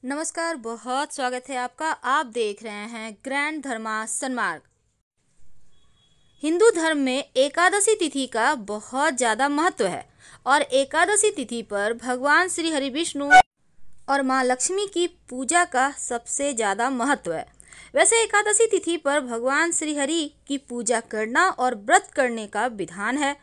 नमस्कार, बहुत स्वागत है आपका। आप देख रहे हैं ग्रैंड धर्मा सन्मार्ग। हिंदू धर्म में एकादशी तिथि का बहुत ज़्यादा महत्व है और एकादशी तिथि पर भगवान श्री हरि विष्णु और माँ लक्ष्मी की पूजा का सबसे ज़्यादा महत्व है। वैसे एकादशी तिथि पर भगवान श्री हरि की पूजा करना और व्रत करने का विधान है।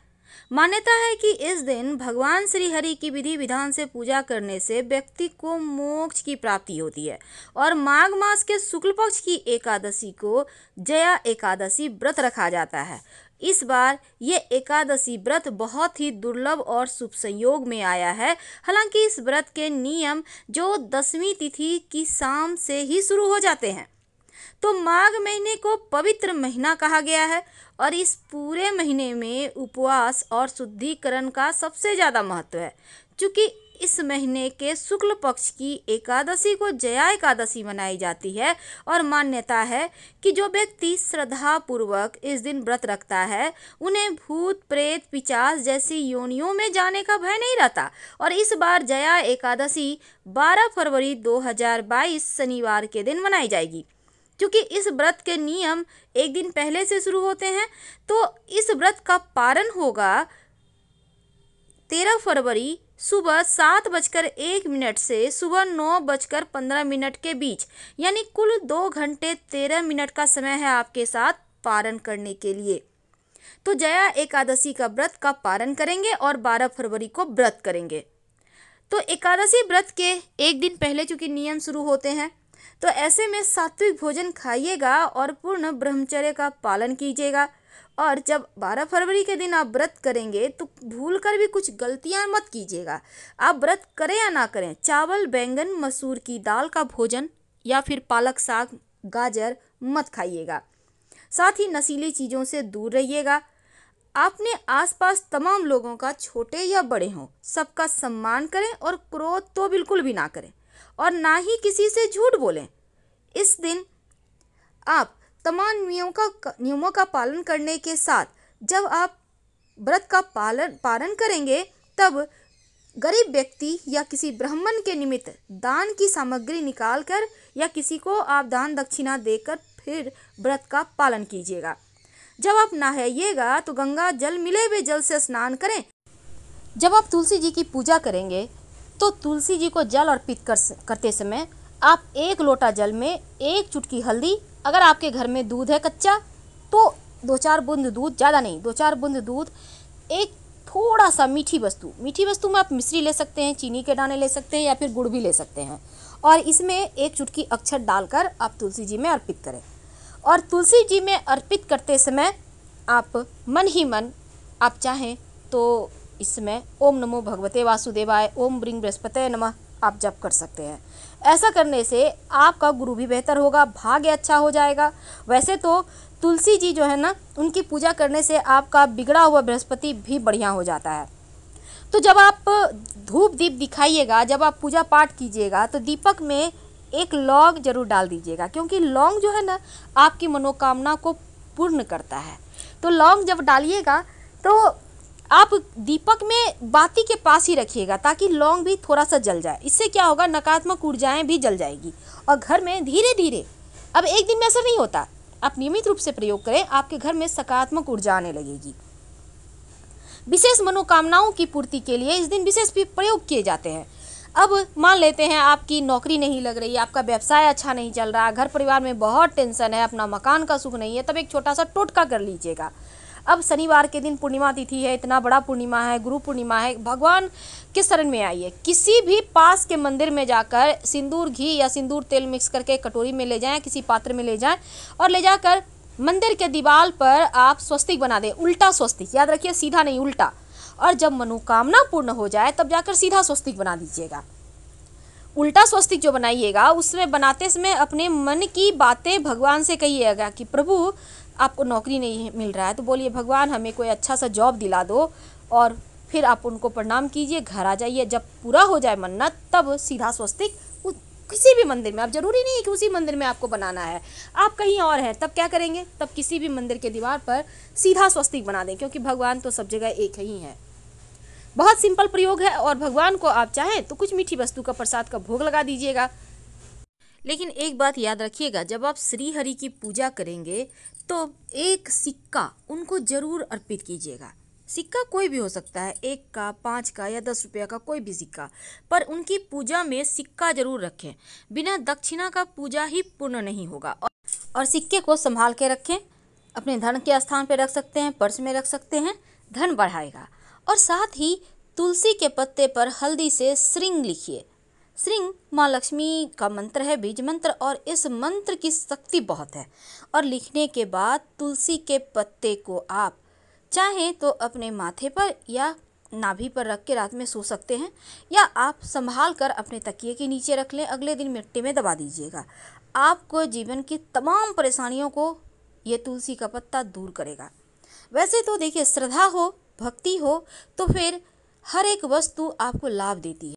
मान्यता है कि इस दिन भगवान श्री हरि की विधि विधान से पूजा करने से व्यक्ति को मोक्ष की प्राप्ति होती है और माघ मास के शुक्ल पक्ष की एकादशी को जया एकादशी व्रत रखा जाता है। इस बार ये एकादशी व्रत बहुत ही दुर्लभ और शुभ संयोग में आया है। हालांकि इस व्रत के नियम जो 10वीं तिथि की शाम से ही शुरू हो जाते हैं। तो माघ महीने को पवित्र महीना कहा गया है और इस पूरे महीने में उपवास और शुद्धिकरण का सबसे ज़्यादा महत्व है। क्योंकि इस महीने के शुक्ल पक्ष की एकादशी को जया एकादशी मनाई जाती है और मान्यता है कि जो व्यक्ति श्रद्धापूर्वक इस दिन व्रत रखता है उन्हें भूत प्रेत पिशाच जैसी योनियों में जाने का भय नहीं रहता। और इस बार जया एकादशी 12 फरवरी 2022 शनिवार के दिन मनाई जाएगी। क्योंकि इस व्रत के नियम एक दिन पहले से शुरू होते हैं, तो इस व्रत का पारण होगा 13 फरवरी सुबह 7:01 से सुबह 9:15 के बीच, यानी कुल 2 घंटे 13 मिनट का समय है आपके साथ पारण करने के लिए। तो जया एकादशी का व्रत का पारण करेंगे और 12 फरवरी को व्रत करेंगे। तो एकादशी व्रत के एक दिन पहले चूँकि नियम शुरू होते हैं, तो ऐसे में सात्विक भोजन खाइएगा और पूर्ण ब्रह्मचर्य का पालन कीजिएगा। और जब 12 फरवरी के दिन आप व्रत करेंगे तो भूल कर भी कुछ गलतियां मत कीजिएगा। आप व्रत करें या ना करें, चावल बैंगन मसूर की दाल का भोजन या फिर पालक साग गाजर मत खाइएगा। साथ ही नशीली चीज़ों से दूर रहिएगा। अपने आसपास तमाम लोगों का, छोटे या बड़े हों, सबका सम्मान करें और क्रोध तो बिल्कुल भी ना करें और ना ही किसी से झूठ बोलें। इस दिन आप तमाम नियमों का पालन करने के साथ जब आप व्रत का पालन करेंगे तब गरीब व्यक्ति या किसी ब्राह्मण के निमित्त दान की सामग्री निकालकर या किसी को आप दान दक्षिणा देकर फिर व्रत का पालन कीजिएगा। जब आप नहाइएगा तो गंगा जल मिले हुए जल से स्नान करें। जब आप तुलसी जी की पूजा करेंगे तो तुलसी जी को जल अर्पित करते समय आप 1 लोटा जल में 1 चुटकी हल्दी, अगर आपके घर में दूध है कच्चा तो 2-4 बूंद दूध, ज़्यादा नहीं 2-4 बूंद दूध, एक थोड़ा सा मीठी वस्तु में आप मिश्री ले सकते हैं, चीनी के दाने ले सकते हैं या फिर गुड़ भी ले सकते हैं और इसमें 1 चुटकी अक्षत डालकर आप तुलसी जी में अर्पित करें। और तुलसी जी में अर्पित करते समय आप मन ही मन आप चाहें तो इसमें ओम नमो भगवते वासुदेवाय, ओम ब्रिंग बृहस्पते नमः आप जप कर सकते हैं। ऐसा करने से आपका गुरु भी बेहतर होगा, भाग्य अच्छा हो जाएगा। वैसे तो तुलसी जी जो है ना, उनकी पूजा करने से आपका बिगड़ा हुआ बृहस्पति भी बढ़िया हो जाता है। तो जब आप धूप दीप दिखाइएगा, जब आप पूजा पाठ कीजिएगा तो दीपक में एक लौंग जरूर डाल दीजिएगा, क्योंकि लौंग जो है ना आपकी मनोकामना को पूर्ण करता है। तो लौंग जब डालिएगा तो आप दीपक में बाती के पास ही रखिएगा ताकि लौंग भी थोड़ा सा जल जाए। इससे क्या होगा, नकारात्मक ऊर्जाएं भी जल जाएगी और घर में धीरे धीरे, अब एक दिन में असर नहीं होता, आप नियमित रूप से प्रयोग करें, आपके घर में सकारात्मक ऊर्जा आने लगेगी। विशेष मनोकामनाओं की पूर्ति के लिए इस दिन विशेष भी प्रयोग किए जाते हैं। अब मान लेते हैं आपकी नौकरी नहीं लग रही, आपका व्यवसाय अच्छा नहीं चल रहा, घर परिवार में बहुत टेंशन है, अपना मकान का सुख नहीं है, तब एक छोटा सा टोटका कर लीजिएगा। अब शनिवार के दिन पूर्णिमा तिथि है, इतना बड़ा पूर्णिमा है, गुरु पूर्णिमा है, भगवान के शरण में आइए। किसी भी पास के मंदिर में जाकर सिंदूर घी या सिंदूर तेल मिक्स करके कटोरी में ले जाएं, किसी पात्र में ले जाएं और ले जाकर मंदिर के दीवार पर आप स्वस्तिक बना दें। उल्टा स्वस्तिक, याद रखिए, सीधा नहीं उल्टा। और जब मनोकामना पूर्ण हो जाए तब जाकर सीधा स्वस्तिक बना दीजिएगा। उल्टा स्वस्तिक जो बनाइएगा उसमें बनाते समय अपने मन की बातें भगवान से कहिएगा कि प्रभु आपको नौकरी नहीं मिल रहा है तो बोलिए भगवान हमें कोई अच्छा सा जॉब दिला दो, और फिर आप उनको प्रणाम कीजिए, घर आ जाइए। जब पूरा हो जाए मन्नत तब सीधा स्वस्तिक किसी भी मंदिर में, अब जरूरी नहीं है कि उसी मंदिर में आपको बनाना है, आप कहीं और हैं तब क्या करेंगे, तब किसी भी मंदिर के दीवार पर सीधा स्वस्तिक बना दें, क्योंकि भगवान तो सब जगह एक ही है। बहुत सिंपल प्रयोग है और भगवान को आप चाहें तो कुछ मीठी वस्तु का प्रसाद का भोग लगा दीजिएगा। लेकिन एक बात याद रखिएगा, जब आप श्री हरि की पूजा करेंगे तो एक सिक्का उनको जरूर अर्पित कीजिएगा। सिक्का कोई भी हो सकता है, 1 का, 5 का या 10 रुपया का, कोई भी सिक्का, पर उनकी पूजा में सिक्का जरूर रखें। बिना दक्षिणा का पूजा ही पूर्ण नहीं होगा। और सिक्के को संभाल के रखें, अपने धन के स्थान पर रख सकते हैं, पर्स में रख सकते हैं, धन बढ़ाएगा। और साथ ही तुलसी के पत्ते पर हल्दी से श्रृंग लिखिए। श्रृंग माँ लक्ष्मी का मंत्र है, बीज मंत्र, और इस मंत्र की शक्ति बहुत है। और लिखने के बाद तुलसी के पत्ते को आप चाहें तो अपने माथे पर या नाभि पर रख के रात में सो सकते हैं, या आप संभाल कर अपने तकिए के नीचे रख लें, अगले दिन मिट्टी में दबा दीजिएगा। आपको जीवन की तमाम परेशानियों को ये तुलसी का पत्ता दूर करेगा। वैसे तो देखिए, श्रद्धा हो, भक्ति हो तो फिर हर एक वस्तु आपको लाभ देती है।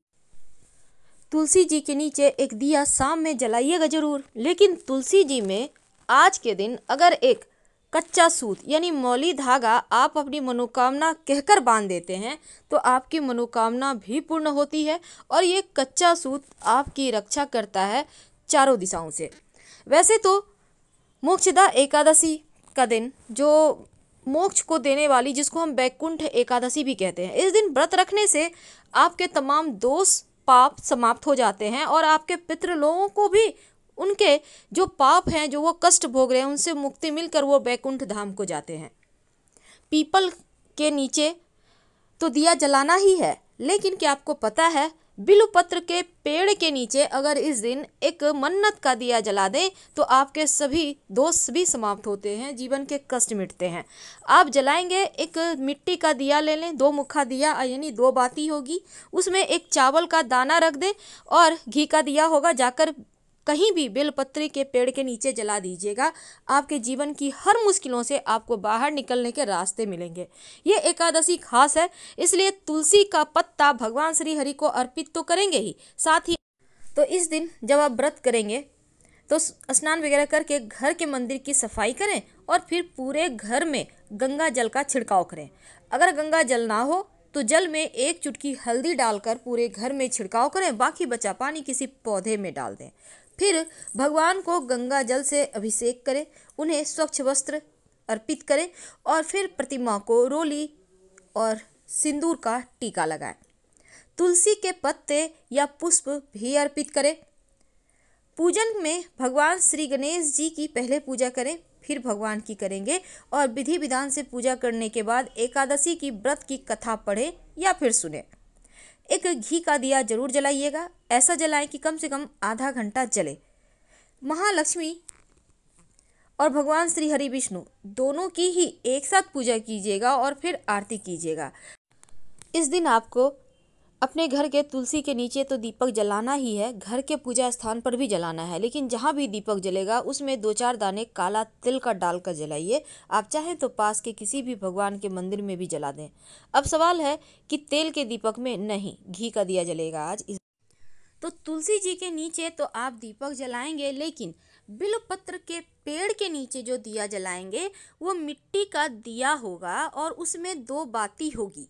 तुलसी जी के नीचे एक दिया शाम में जलाइएगा जरूर। लेकिन तुलसी जी में आज के दिन अगर एक कच्चा सूत यानी मौली धागा आप अपनी मनोकामना कहकर बांध देते हैं तो आपकी मनोकामना भी पूर्ण होती है। और ये कच्चा सूत आपकी रक्षा करता है चारों दिशाओं से। वैसे तो मोक्षदा एकादशी का दिन, जो मोक्ष को देने वाली, जिसको हम वैकुंठ एकादशी भी कहते हैं, इस दिन व्रत रखने से आपके तमाम दोष पाप समाप्त हो जाते हैं और आपके पितृलोगों को भी उनके जो पाप हैं, जो वो कष्ट भोग रहे हैं, उनसे मुक्ति मिलकर वो वैकुंठ धाम को जाते हैं। पीपल के नीचे तो दिया जलाना ही है, लेकिन क्या आपको पता है बिल्वपत्र के पेड़ के नीचे अगर इस दिन एक मन्नत का दिया जला दें तो आपके सभी दोष भी समाप्त होते हैं, जीवन के कष्ट मिटते हैं। आप जलाएंगे, एक मिट्टी का दिया ले लें, 2 मुखा दिया यानी 2 बाती होगी, उसमें एक चावल का दाना रख दें और घी का दिया होगा, जाकर कहीं भी बेलपत्री के पेड़ के नीचे जला दीजिएगा। आपके जीवन की हर मुश्किलों से आपको बाहर निकलने के रास्ते मिलेंगे। ये एकादशी खास है, इसलिए तुलसी का पत्ता भगवान श्री हरि को अर्पित तो करेंगे ही, साथ ही तो इस दिन जब आप व्रत करेंगे तो स्नान वगैरह करके घर के मंदिर की सफाई करें और फिर पूरे घर में गंगा जल का छिड़काव करें। अगर गंगा जल ना हो तो जल में 1 चुटकी हल्दी डालकर पूरे घर में छिड़काव करें, बाकी बचा पानी किसी पौधे में डाल दें। फिर भगवान को गंगा जल से अभिषेक करें, उन्हें स्वच्छ वस्त्र अर्पित करें और फिर प्रतिमा को रोली और सिंदूर का टीका लगाएं। तुलसी के पत्ते या पुष्प भी अर्पित करें। पूजन में भगवान श्री गणेश जी की पहले पूजा करें, फिर भगवान की करेंगे और विधि विधान से पूजा करने के बाद एकादशी की व्रत की कथा पढ़ें या फिर सुने। एक घी का दिया जरूर जलाइएगा, ऐसा जलाएं कि कम से कम आधा घंटा जले। महालक्ष्मी और भगवान श्री हरि विष्णु दोनों की ही एक साथ पूजा कीजिएगा और फिर आरती कीजिएगा। इस दिन आपको अपने घर के तुलसी के नीचे तो दीपक जलाना ही है, घर के पूजा स्थान पर भी जलाना है, लेकिन जहाँ भी दीपक जलेगा उसमें 2-4 दाने काला तिल का डालकर जलाइए। आप चाहें तो पास के किसी भी भगवान के मंदिर में भी जला दें। अब सवाल है कि तेल के दीपक में नहीं, घी का दिया जलेगा आज। तो तुलसी जी के नीचे तो आप दीपक जलाएंगे, लेकिन बिल्वपत्र के पेड़ के नीचे जो दिया जलाएंगे वो मिट्टी का दिया होगा और उसमें 2 बाती होगी,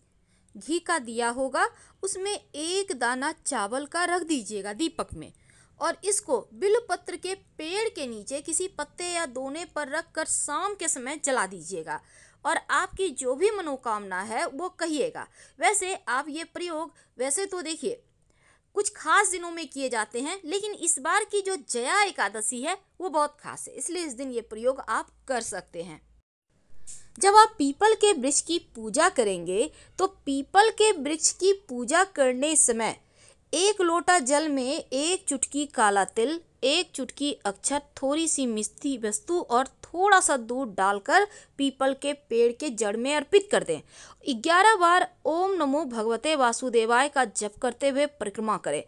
घी का दिया होगा, उसमें 1 दाना चावल का रख दीजिएगा दीपक में और इसको बिल्वपत्र के पेड़ के नीचे किसी पत्ते या दोने पर रखकर शाम के समय जला दीजिएगा और आपकी जो भी मनोकामना है वो कहिएगा। वैसे आप ये प्रयोग वैसे तो देखिए कुछ खास दिनों में किए जाते हैं, लेकिन इस बार की जो जया एकादशी है वो बहुत खास है, इसलिए इस दिन ये प्रयोग आप कर सकते हैं। जब आप पीपल के वृक्ष की पूजा करेंगे तो पीपल के वृक्ष की पूजा करने समय 1 लोटा जल में 1 चुटकी काला तिल, 1 चुटकी अक्षत, थोड़ी सी मिष्टी वस्तु और थोड़ा सा दूध डालकर पीपल के पेड़ के जड़ में अर्पित कर दें। 11 बार ओम नमो भगवते वासुदेवाय का जप करते हुए परिक्रमा करें।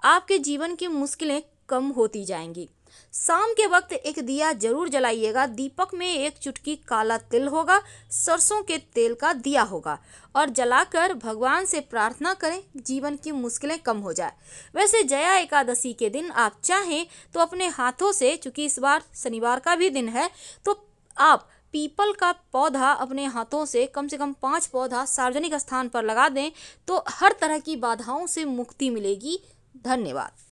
आपके जीवन की मुश्किलें कम होती जाएंगी। शाम के वक्त एक दिया जरूर जलाइएगा, दीपक में 1 चुटकी काला तिल होगा, सरसों के तेल का दिया होगा और जलाकर भगवान से प्रार्थना करें जीवन की मुश्किलें कम हो जाए। वैसे जया एकादशी के दिन आप चाहें तो अपने हाथों से, चूंकि इस बार शनिवार का भी दिन है, तो आप पीपल का पौधा अपने हाथों से कम 5 पौधा सार्वजनिक स्थान पर लगा दें तो हर तरह की बाधाओं से मुक्ति मिलेगी। धन्यवाद।